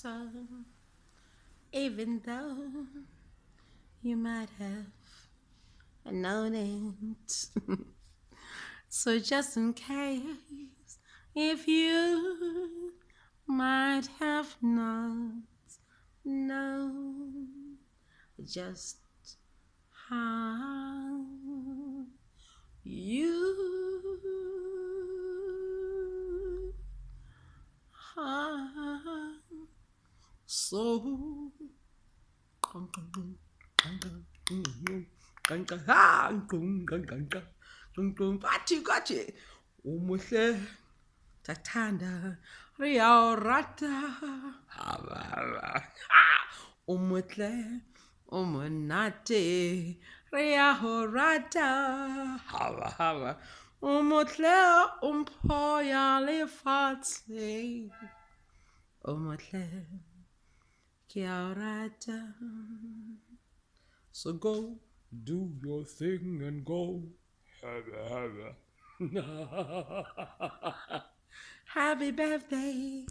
so, even though you might have known it. So just in case, if you might have not known just how you are so Gachi umuhle tathanda riyaurata umuhle umunate riyaurata hava umuhle umpoya lefatse umuhle kiaurata. So go do your thing and go. Happy birthday.